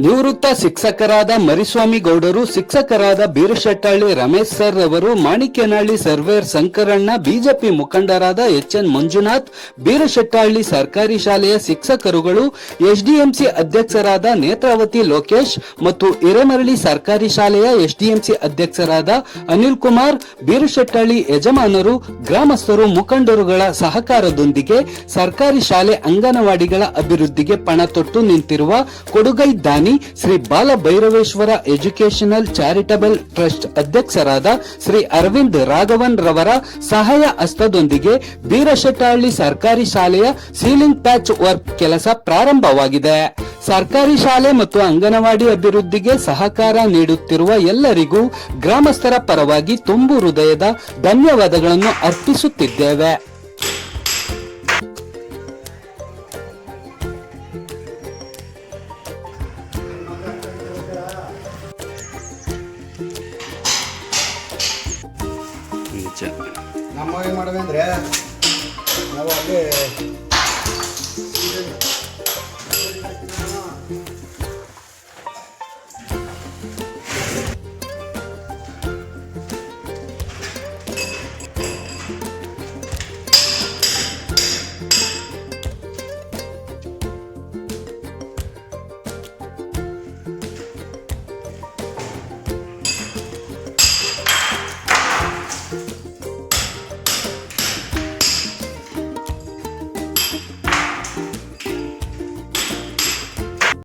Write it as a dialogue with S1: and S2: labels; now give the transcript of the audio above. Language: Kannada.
S1: ನಿವೃತ್ತ ಶಿಕ್ಷಕರಾದ ಮರಿಸ್ವಾಮಿ ಗೌಡರು, ಶಿಕ್ಷಕರಾದ ಬೀರಶೆಟ್ಟಹಳ್ಳಿ ರಮೇಶ್ ಸರ್ ಅವರು, ಮಾಣಿಕ್ಯನಹಳ್ಳಿ ಸರ್ವೇರ್ ಶಂಕರಣ್ಣ, ಬಿಜೆಪಿ ಮುಖಂಡರಾದ ಎಚ್.ಎನ್. ಮಂಜುನಾಥ್, ಬೀರಶೆಟ್ಟಹಳ್ಳಿ ಸರ್ಕಾರಿ ಶಾಲೆಯ ಶಿಕ್ಷಕರುಗಳು, ಎಸ್ಡಿಎಂಸಿ ಅಧ್ಯಕ್ಷರಾದ ನೇತ್ರಾವತಿ ಲೋಕೇಶ್ ಮತ್ತು ಹಿರೇಮರಳಿ ಸರ್ಕಾರಿ ಶಾಲೆಯ ಎಸ್ಡಿಎಂಸಿ ಅಧ್ಯಕ್ಷರಾದ ಅನಿಲ್ ಕುಮಾರ್, ಬೀರಶೆಟ್ಟಹಳ್ಳಿ ಯಜಮಾನರು, ಗ್ರಾಮಸ್ಥರು, ಮುಖಂಡರುಗಳ ಸಹಕಾರದೊಂದಿಗೆ ಸರ್ಕಾರಿ ಶಾಲೆ ಅಂಗನವಾಡಿಗಳ ಅಭಿವೃದ್ಧಿಗೆ ಪಣ ತೊಟ್ಟು ನಿಂತಿರುವ ಕೊಡುಗೈ ದಾನಿ ಶ್ರೀ ಬಾಲಭೈರವೇಶ್ವರ ಎಜುಕೇಶನಲ್ ಚಾರಿಟಬಲ್ ಟ್ರಸ್ಟ್ ಅಧ್ಯಕ್ಷರಾದ ಶ್ರೀ ಅರವಿಂದ್ ರಾಘವನ್ ರವರ ಸಹಾಯ ಹಸ್ತದೊಂದಿಗೆ ಬೀರಶೆಟ್ಟಹಳ್ಳಿ ಸರ್ಕಾರಿ ಶಾಲೆಯ ಸೀಲಿಂಗ್ ಪ್ಯಾಚ್ ವರ್ಕ್ ಕೆಲಸ ಪ್ರಾರಂಭವಾಗಿದೆ. ಸರ್ಕಾರಿ ಶಾಲೆ ಮತ್ತು ಅಂಗನವಾಡಿ ಅಭಿವೃದ್ಧಿಗೆ ಸಹಕಾರ ನೀಡುತ್ತಿರುವ ಎಲ್ಲರಿಗೂ ಗ್ರಾಮಸ್ಥರ ಪರವಾಗಿ ತುಂಬು ಹೃದಯದ ಧನ್ಯವಾದಗಳನ್ನು ಅರ್ಪಿಸುತ್ತಿದ್ದೇವೆ.
S2: ನಮ್ಮ ಏನು ಮಾಡವೆ ಅಂದರೆ ನಾವು ಅಲ್ಲಿ